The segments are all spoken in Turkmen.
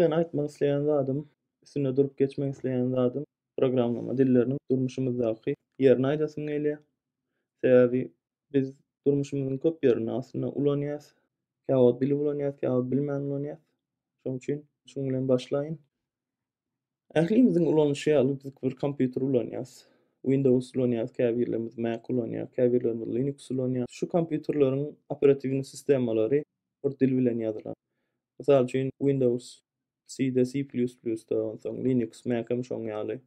bilen aýtmak isleýän zadym, üstüne durup geçmek isleýän zadym programlama dilleriniň durmuşymyzdaky ýerini aýdasym gelýär. Sebäbi biz durmuşymyzyň köp ýerini aslynda ulanýas, käwagt bilip ulanýas, käwagt bilmän ulanýas. Şoň üçin şuň bilen başlaýyn. Ählimiziň ulanýşy ýaly biz bir kompýuter ulanýas. Windows ulanýas, käbirlerimiz Mac ulanýar, käbirlerimiz Linux ulanýar. Şu kompýuterleriň operativni sistemалary bir dil bilen ýazylar. Mysal üçin Windows, C-de, C++-da, onsoň Linux, Mac hem şoň ýaly.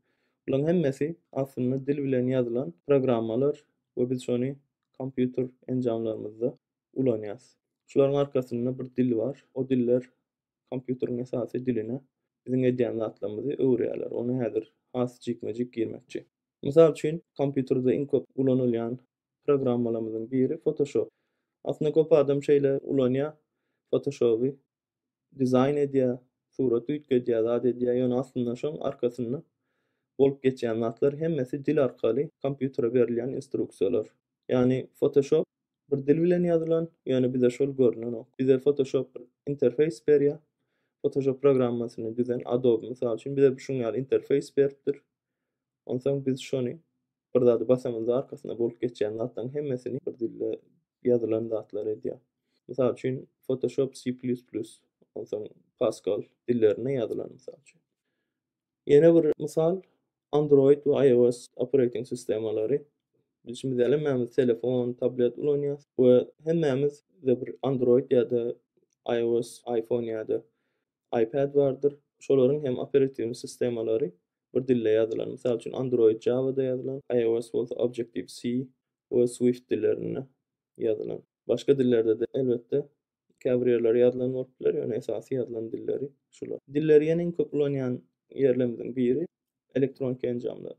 Buların hemmesi aslynda dil bilen ýazylan programmalar we biz şonu kompýuter enjamlarymyzda ulanýas. Şularyň arkasynda bir dil bar. O diller kompýuteriň esasy diline biziň edýän zatlarymyzy öwürýärler. Onu häzir hasjikmejik girmekçi. Mysal üçin kompýuterde iň köp ulanylýan programmalarymyzyň biri Photoshop. Aslynda köp adam şeýle ulanýar, Photoshopy dizayn edýär, surat üýtgedýär, zat edýär. Ýöne aslynda şoň arkasynda bolup geçýän zatlar hemmesi dil arkaly kompýutere berilýän instruksiýalar. Ýani Photoshop bir dil bilen ýazylan, ýöne bize şol görünen ok. Bize Photoshop interfeýs berýär. Photoshop programmasyny düzen Adobe mysal üçin bize şuň ýaly interfeýs beripdir. Onsoň biz şonu bir zady basamyzda arkasynda bolup geçýän zatlaryň hemmesini bir dilde ýazylan zatlar edýär. Mysal üçin Photoshop C++, onsoň Pascal dillerine ýazylan mysal üçin. Ýene bir mysal Android we iOS operating sistemleri. Biz şimdi hemmämiz telefon, tablet ulanýas we hemmämiz bir Android ýa-da iOS, iPhone ýa-da iPad bardyr. Şolaryň hem operating sistemleri bir dille ýazylan. Mysal üçin Android Java'da ýazylan, iOS bolsa Objective-C we Swift dillerine ýazylan. Başga dillerde de elbetde käbirler ýazylan bolupdyr, ýöne esasy ýazylan dilleri şular. Dilleri ýene köp ulanýan ýerlerimiziň biri elektronik enjamlar.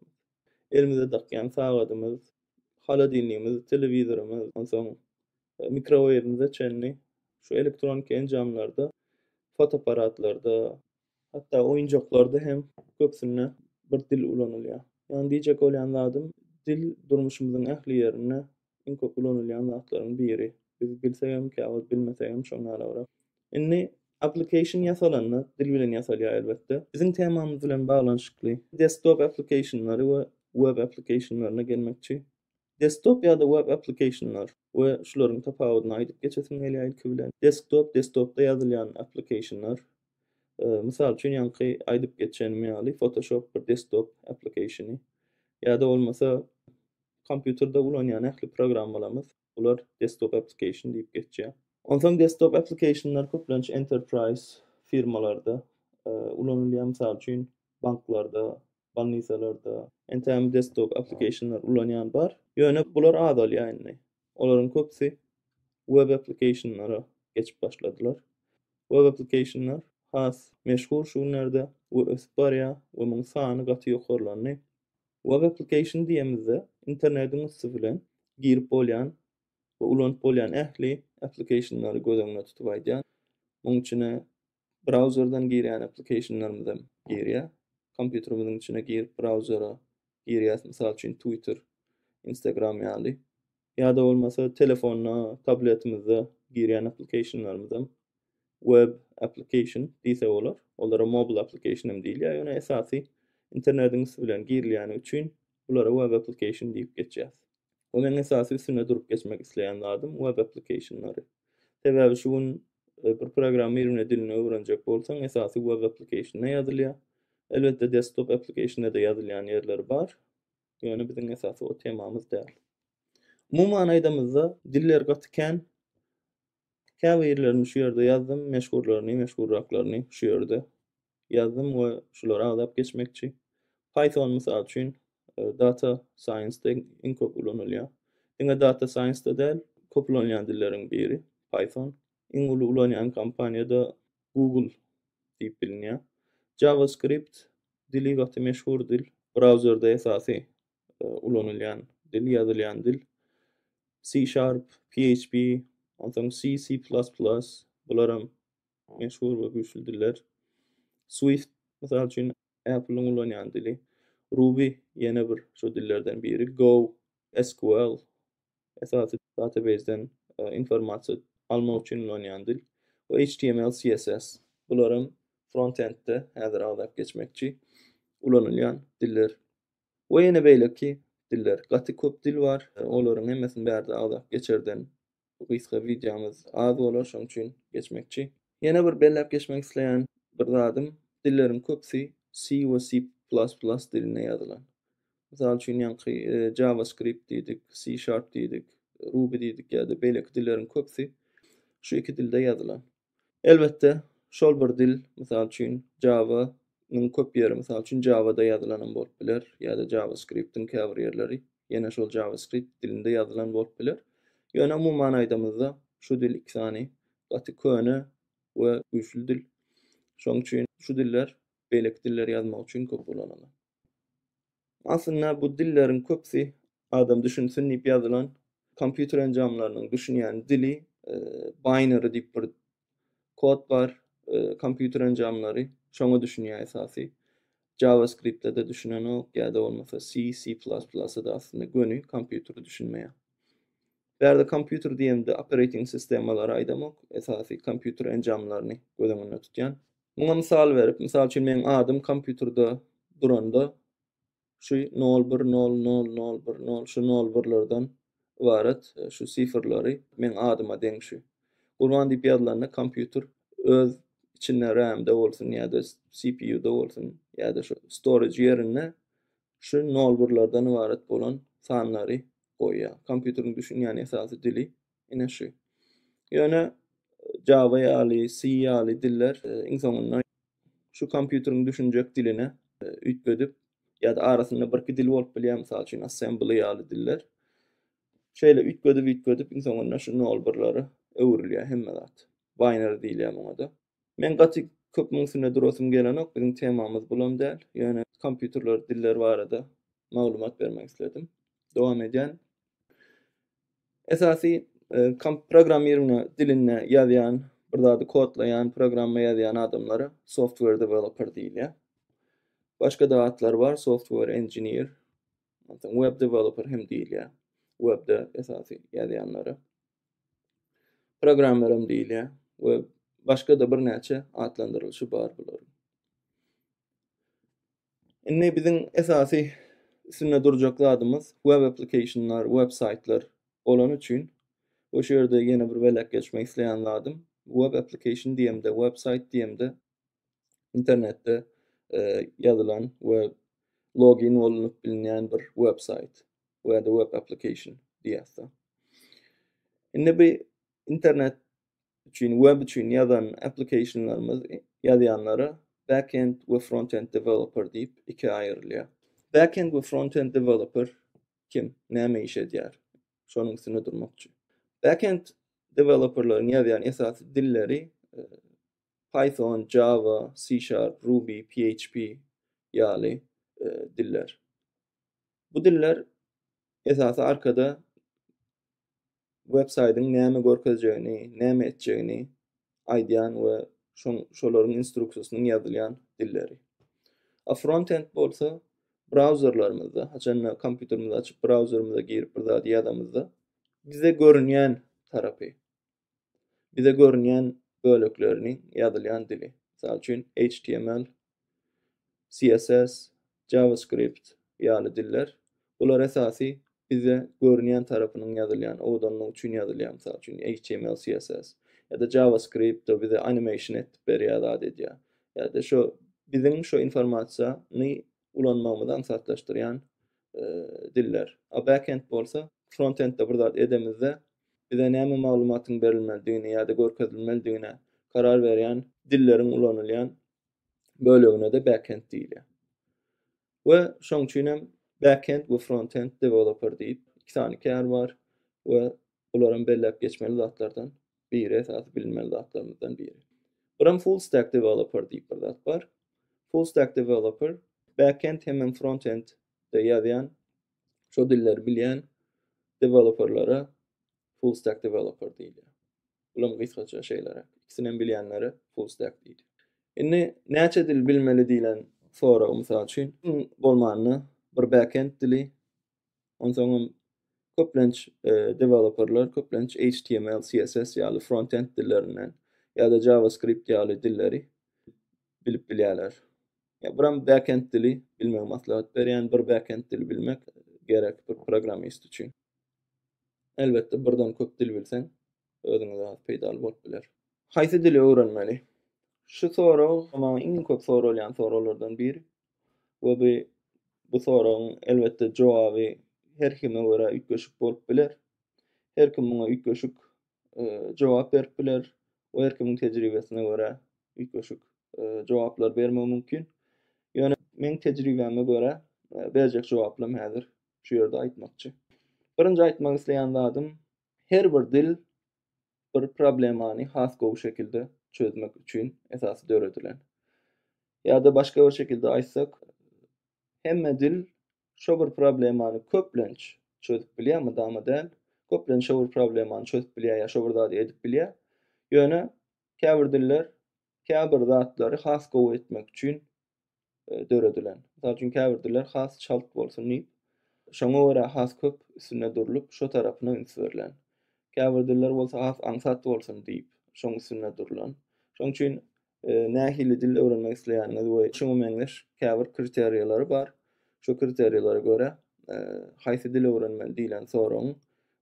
Elimizde dakýan sagatymyz, haladilnigimiz, telewizorymyz, onsoň mikrowewimize çenli şu elektronik enjamlarda, fotoaparatlarda, hatda oýunjaklarda hem köpsine bir dil ulanylýar. Ýani diýjek bolýan zadym dil durmuşymyzyň ähli ýerine iň köp ulanylýan zatlaryň biri. Biz bilsegem käwagt bilmesegem şoň ýaly. Indi application ýasalanna dil bilen ýasalýar elbetde. Biziň temamyz bilen baglanşykly desktop applicationlary we web applicationlaryna gelmekçi. Desktop ýa-da web applicationlar we şularyň tapawudyny aýdyp geçesim gelýär ilki bilen. Desktopda ýazylýan applicationlar. Mysal üçin ýanky aýdyp geçenim ýaly Photoshop bir desktop applicationy. Ýa-da bolmasa kompýuterde ulanýan ähli programmalarymyz, bular desktop application diýip geçýär. Onsoň desktop applicationlar köplenç enterprise firmalarda ulanylýan, mysal üçin banklarda, bannisalarda entäm desktop applicationlar ulanýan bar. Ýöne bular azalýar indi. Olaryň köpsi web applicationlara geçip başladylar. Web applicationlar has meşhur şu günlerde we ösüp barýar we muň sany gaty ýokarlandy. Web application diýemizde internetiň üstü bilen girip bolýan we ulanyp bolýan ähli applicationlary göz öňüne tutup aýdýan. Muň içine browserdan girýän applicationlarymyz hem girýär. Kompýuterimiziň içine girip browsera girýär, mysal üçin Twitter, Instagram ýaly. Ýa-da bolmasa telefonna, tabletimizde girýän applicationlarymyz hem web application diýse bolar. Olara mobile application hem diýilýär. Ýöne esasy internetiň üstü bilen girilýäni üçin bulara web application diýip geçýär. O men esasy üstüne durup geçmek isleýän zadym web applicationlary. Sebäbi şu gün bir program ýerine dilini öwrenjek bolsaň esasy web application'a ýazylýar. Elbetde desktop application'a da ýazylýan ýerleri bar. Ýöne biziň esasy o temamyz däl. Umumyň aýdamyzda diller gatykän käbirlerini şu ýerde ýazdym, meşhurlaryny şu ýerde ýazdym we şulara aýdap geçmekçi. Python mysal üçin data science-de iň köp ulanylýar. Ine data science-da däl köp ulanýan dilleriň biri Python. Iň ulanýan kompaniýa da Google diýip bilinýär. JavaScript dili gaty meşhur dil. Browserda esasy ulanylýan dil, ýazylýan dil. C#, PHP, onsoň C++, bular hem meşhur we güýçlü diller. Swift mysal üçin Apple'ın ulanýan dili. Ruby ýene bir şu dillerden biri. Go, SQL esasy database'den informasiýa almak üçin ulanýan dil. We HTML, CSS bular hem frontend'de häzir agzap geçmekçi ulanylýan diller. We ýene beýleki diller. Gaty köp dil bar. Olaryň hemmesini bärde agzap geçerden bu gysga videomuz az bolar, şoň üçin geçmekçi. Ýene bir belläp geçmek isleýän bir zadym, dilleriň köpsi C we C++ diline ýazylan. Mysal üçin ýanky JavaScript diýdik, C# diýdik, Ruby diýdik ýa-da beýleki dilleriň köpsi şu iki dilde ýazylan. Elbetde şol bir dil, mysal üçin Java'nyň köp ýeri mysal üçin Java'da ýazylan bolup biler ýa-da JavaScript'in käbir ýerleri ýene şol JavaScript dilinde ýazylan bolup biler. Ýöne umumyň aýdymyzda şu dil ikisini gaty köne we güýçlü dil. Şoň üçin şu diller beýleki diller ýazmak üçin köp ulanýar. Aslında bu dillerin köpsi adam düşünsün diýip ýazylan kompýuter enjamlarynyň düşünýän dili binary diýip bir kod bar, kompýuter enjamlary şoňa düşünýär esasy. JavaScript'de de düşünen ok ýa-da bolmasa C++'da da aslında gönü kompýuteri düşünmeýär. Bärde kompýuter diýende operating sistemleri aýdamak esasy kompýuter enjamlaryny göz öňünde tutýan. Muňa mysal berip, mysal üçin men adym kompýuterde duranda şu 0100010 şu 0-1'lerden ibaret şu sifirleri men adyma deňşi. Gurban diýip ýazylanda kompýuter öz içinde RAM'de bolsun ýa-da CPU'da bolsun ýa-da şu storage ýerine şu 0-1'lerden ibaret bolan sanlary goýýar. Kompýuteriň düşünýän esasy dili ine şu. Ýöne Java ýaly, C ýaly diller insanlar şu kompýuteriň düşünjek diline üýtgedip ýa-da arasynda bir dil bolup bilýär, mysal üçin assembly ýaly diller. Şeýle üýtgedip insanlar şu 0-1'leri öwürilýär hemme zat. Binary diýilýär muňa da. Men gaty köp müňsüne durasym gelenok, bizim temamyz bulam däl. Ýöne kompýuterler diller barada maglumat bermek isledim. Dowam edýän. Esasy programmering diline ýazýan, bir zady kodlaýan, programma ýazýan adamlara software developer diýilýär. Başga da atlar var, software engineer, web developer hem diýilýär. Webde esasy ýazýanlara. Programmer hem diýilýär we başga da bir näçe atlandyrylşy bar bular. Indi bizim esasy üstünde durjak zadymyz web application'lar, website'lar olan üçin o şerde ýene bir welek geçmek isleýän zadym web application diýemde, website diýemde internetde ýazylan we login bolunup bilinýän bir website we da web application diýerse. Indi bu internet üçin, web üçin ýazan application'larymyz ýazýanlara backend we frontend developer diýip iki aýrylýar. Backend we frontend developer kim? Näme iş edýär? Şonuň üstünde durmakçy. Backend developerlaryň ýazýan esasy dilleri Python, Java, C#, Ruby, PHP ýaly diller. Bu diller esasy arkada website'in näme görkezjegini, näme etjegini aýdýan we şolaryň instruksiýasyny ýazylýan dilleri. A frontend bolsa browserlarymyzda, haçan kompýuterimizi açyp browserimize girip bir zat ýazamyzda bize görünýän tarapy, bize görünýän böleklerini ýazylýan dili. Misal üçin HTML, CSS, JavaScript ýaly diller. Bular esasy bize görünýän tarapynyň ýazylýan, odanlyk üçin ýazylýan, misal üçin HTML, CSS ýa-da JavaScript da bize animation etip berýär zat edýär. Ýa-da şu bizim şu informasiýany ulanmamyzdan satlaşdyrýan diller. A backend bolsa frontendde bir zat edemizde bize näme maglumatyň berilmelidigini ýa-da görkezilmelidigine karar berýän dilleriň ulanylýan bölegine de backend diýilýär. We şoň üçin hem backend we frontend developer diýip ikisini kär bar we olaryň belläp geçmeli zatlardan biri, esasy bilinmeli zatlarymyzdan biri. Biram full stack developer diýip bir zat bar. Full stack developer backend hem frontend de ýazýan, şo dilleri bilýän developerlara full stack developer diýilýär. Bular gysgaça şeýler. İkisini bilýänlere full stack diýilýär. Indi näçe dil bilmeli diýilen sora mysal üçin bolmanyny bir backend dili, onsoň köplenç developerlar köplenç HTML, CSS ýaly frontend dillerinden ýa-da JavaScript ýaly dilleri bilip bilýärler. Ya buram backend dili bilmek maslahat berýän, bir backend dili bilmek gerek bir programist üçin. Elbetde birden köp dil bilseň, özüňe az peýdaly bolup biler. Haýsy dili öwrenmeli? Şu sorag ama iň köp soralýan soralardan biri. We bu soragyň elbetde jogaby her kime görä üýtgeşik bolup biler. Her kim muňa üýtgeşik jogap berip biler. O her kimiň tejribesine görä üýtgeşik jogaplar bermek mümkin. Ýöne meň tejribeme görä berjek jogaplarym häzir şu ýerde aýtmakçy. Birinji aýtmak isleýän zadym, her bir dil bir problemany has gowy şekilde çözmek üçin esasy döredilen. Ýa-da başga bir şekilde aýtsak, hemme dil şo bir problemany köplenç çözüp bilýärmi dama däl, köplenç şo bir problemany çözüp bilýär ýa şo bir zady edip bilýär. Ýöne käbir diller käbir zatlary has gowy etmek üçin döredilen. Misal üçin käbir diller has çalt bolsun diýip, şoňa görä has köp üstüne durulyp şo tarapyna üns berilen. Käbir diller bolsa has aňsat bolsun diýip şoň üstüne durulan. Şoň üçin nähili dil öwrenmek isleýäniňiz we şoňa meňzeş käbir kriteriýalary bar. Şo kriteriýalara görä haýsy dil öwrenmeli diýilen soragyň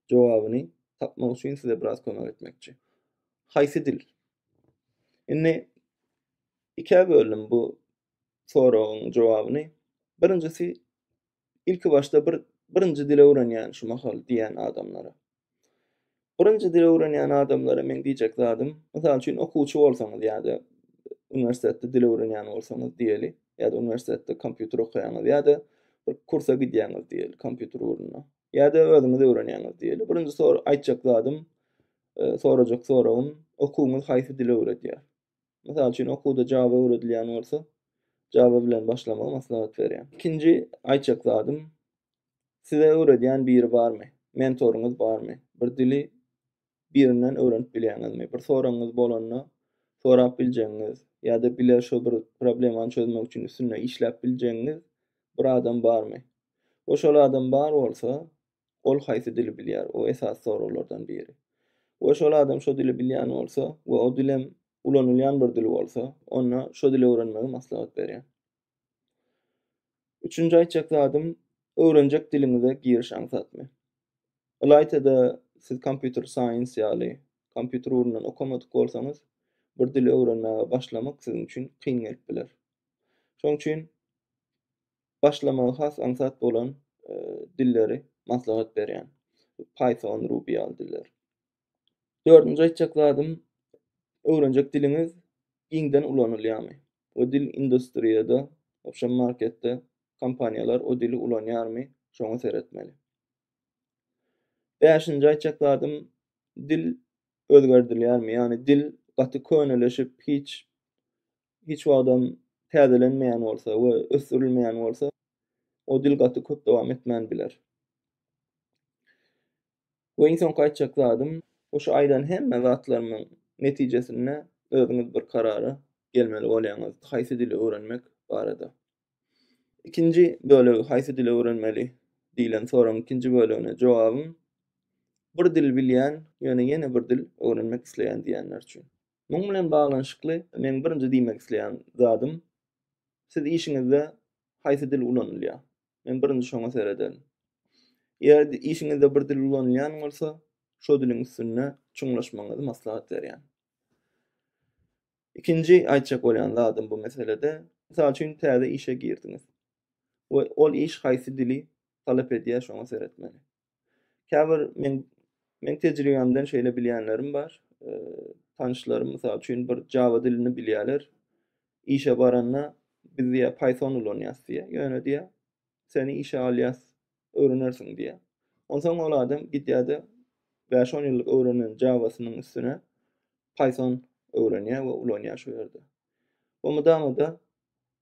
jogabyny tapmak üçin size biraz kömek etmekçi. Haýsy dil? Indi ikiye böldüm bu soragyň jogabyny. Birincisi, ilki başda birinji dil öwrenýän şu mahal diýen adamlara. Birinji dil öwrenýän adamlara men diýjek zadym, mysal üçin okuwçy bolsaňyz ýa-da üniversitede dil öwrenýän bolsaňyz diýeli, ýa-da üniversitede kompýuter okuýaňyz ýa-da bir kursa gidýäňiz diýeli kompýuter ugruna. Ýa-da özüňiz öwrenýäňiz diýeli. Birinji soru aýtjak zadym, sorajak soragym, okuwňyz haýsy dil öwredýär? Mysal üçin okuwda Java öwredilýän bolsa, Java bilen başlamagy maslahat berýär. İkinji aýtjak zadym, size öwredýän biri barmy? Mentoruňyz barmy? Bir dili birinden öwrenip bilýäňizmi? Bir soragyňyz bolanda sorap biljeňiz ýa-da bile şo bir problemany çözmek üçin üstüne işläp biljeňiz bir adam barmy? Oşol adam bar bolsa, ol haýsy dili bilýär? O esas soralardan biri. Oşol adam şo dili bilýän bolsa we o dilem ulanylýan bir dil bolsa, ona şo dili öwrenmegi maslahat berýär. Üçüncü aýtjak zadym, öwrenjek diliňize giriş aňsatmy. Ilaytada siz computer science ýaly kompýuter ugrundan okumadyk bolsaňyz, bir dili öwrenmäge başlamak sizin üçin kyn gelip biler. Şoň üçin başlamagy has aňsat bolan dilleri maslahat berýän. Python, Ruby ýaly diller. Dördüncü aýtjak zadym, öwrenjek diliňiz giňden ulanylýarmy? O dil industriýada, opşan marketde kompaniýalar o dili ulanýarmy? Şoňa seretmeli. Beşinji aýtjak zadym, dil özgerdilýärmi? Ýani dil gaty köneleşip hiç wagtdan täzelenmeýän bolsa we ösdürilmeýän bolsa, o dil gaty köp dowam etmän biler. Bu iň soňky aýtjak zadym, oşo aýdan hemme zatlarynyň netijesinde özüňiz bir karara gelmeli bolýaňyz haýsy dili öwrenmek barada. İkinji bölegi haýsy dili öwrenmeli diýilen soragyň ikinji bölegine jogabym, bir dil bilýän ýöne bir dil öwrenmek isleýän diýenler üçin. Muň bilen baglanyşykly men birinji diýmek isleýän zadym, siz işiňizde haýsy dil ulanylýar? Men birinji şoňa seredelim. Eger işiňizde bir dil ulanylýan bolsa, şo diliň üstüne çuňlaşmaňyzy maslahat berýän. İkinji aýtjak bolýan zadym bu meselede, misal üçin täze işe girdiňiz. We ol iş haýsy dili talap edýär, şoňa seretmeli. Käbir men tejribemden şeýle bilýänlerim bar. Tanışlarym misal üçin bir Java dilini bilýärler. İşe baranna biz diýär Python ulanýas diýär. Ýöne diýär, seni işe alýas, öwrenersiň diýär. Onsoň ol adam gidýärde 5-10 ýyllyk öwrenen Java'synyň üstüne Python öwrenýär we ulanýar şo ýerde. O mudamada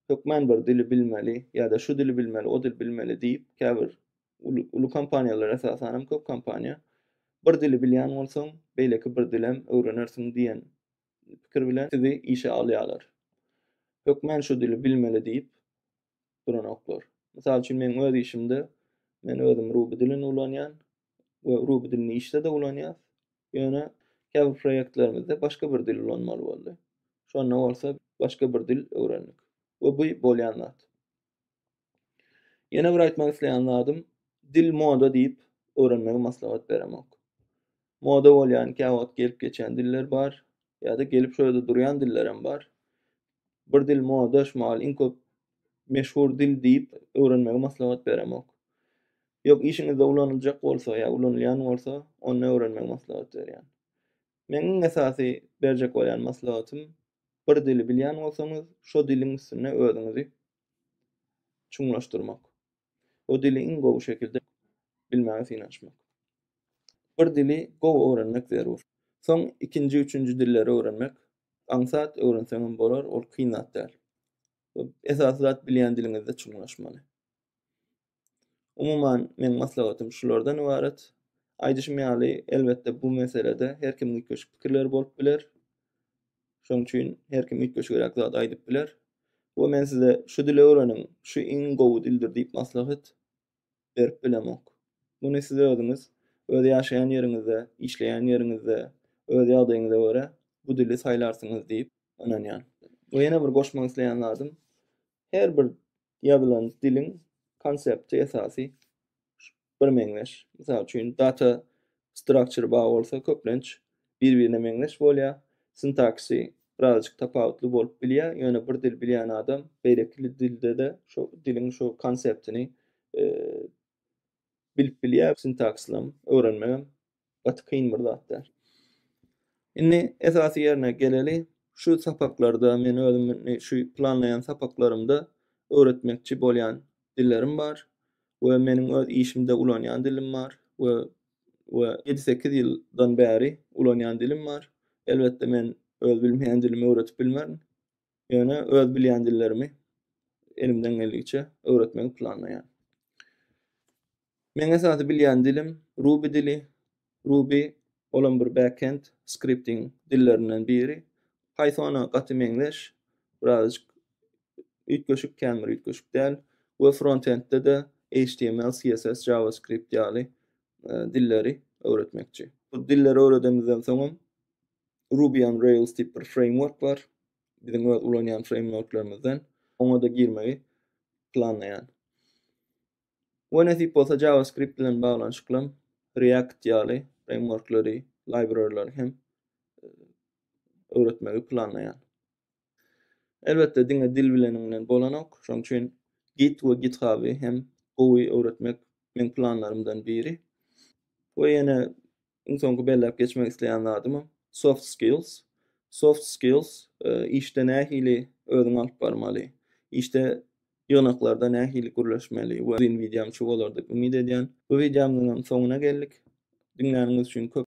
hökmen bir dili bilmeli ýa-da şu dili bilmeli, o dil bilmeli diýip käbir ulu kompaniýalar esasen köp kompaniýa bir dili bilýän bolsaň, beýleki bir dilem öwrenersiň diýen pikir bilen sizi işe alýarlar. Hökmen şu dili bilmeli diýip duranoklar. Misal üçin men öz işimde men özüm Ruby dilini ulanýan we Ruby dilini işte de ulanýar. Ýöne käbir proýektlerimizde başga bir dil ulanmaly boldy. Şonda bolsa başga bir dil öwrenmek. We bu bolýan zat. Ýene bir aýtmak isleýän zadym dil moda diýip öwrenmege maslahat beremek. Moda bolýan käwagt gelip geçen diller bar ýa-da gelip şöýde durýan dillerem bar. Bir dil moda şumal iň köp meşhur dil diýip öwrenmege maslahat beremek. Ýok işiňizde ulanıljak bolsa ýa ulanylýan bolsa, onu öwrenmege maslahat berýän. Meniň esasy berjek bolýan maslahatym bir dili bilýän bolsaňyz, şo diliň üstüne özüňizi çuňlaşdyrmak. O dili iň gowy şekilde bilmäge synaşmak. Bir dili gowy öwrenmek zerur. Soň ikinji, üçünji dilleri öwrenmek aňsat öwrenseňem bolar, ol kyn zat däl. Esasy zat bilýän diliňizde çuňlaşmaly. Umuman men maslahatym şulardan ibaret. Aýdyşmaýaly elbetde bu meselede her kim üýtgeşik pikirler bolup biler. Şoň üçin her kim üýtgeşik zat aýdyp biler. Bu men size şu dili öwrenin, şu iň gowy dildir diýip maslahat berip bilemok. Muny siz özüňiz öz ýaşaýan ýeriňizde, işleýän ýeriňizde, öz ýagdaýyňyza görä bu dili saýlarsyňyz diýip önänýän. Bu ýene bir goşmak isleýän zadym. Her bir ýazylan diliň konsepti esasy bir meňzeş. Mysal üçin data structure baý bolsa köplenç bir-birine meňzeş bolýar. Sintaksy birazjyk tapawutly bolup bilýär. Ýöne bir dil bilýän adam beýleki dilde de şo diliň şo konseptini bilip bilýär. Sintakslam öwrenmegem gaty kyn bir zatlar. Indi esasy ýerine geleli, şu sapaklarda men özümni şu planlaýan sapaklarymda öwretmekçi bolýan dillerim bar we meniň öz işimde ulanýan dilim bar we 7-8 ýyldan bäri ulanýan dilim bar. Elbetde men öz bilmeýän dilimi öwretip bilmän. Ýöne öz bilýän dillerimi elimden gelýärçe öwretmegi planlaýan. Men esasy bilýän dilim Ruby dili. Ruby olan bir backend scripting dillerinden biri. Python'a gaty meňzeş, birazjyk üýtgeşik kän bir üýtgeşik däl we frontendde de HTML, CSS, JavaScript ýaly dilleri öwretmekçi. Bu dilleri öwredimizden soň Ruby on Rails diýip bir framework bar. Biziň ulanýan frameworklarymyzdan oňa da girmegi planlaýan. Bu näsip bolsa JavaScript bilen baglanşyklam React ýaly frameworklary, library'lary hem öwretmegi planlaýan. Elbetde diňe dil bileniňden bolanok, şoň üçin Git we GitHub'y hem gowy öwretmek men planlarymdan biri. Bu ýene soňky belläp geçmek isleýän zadymam soft skills. Soft skills işte nähili özüň alyp barmaly. İşte ýanaklarda nähili gürleşmeli we videom şu bolardyk umid edýän. Bu videomyň soňuna geldik. Dinläniňiz üçin köp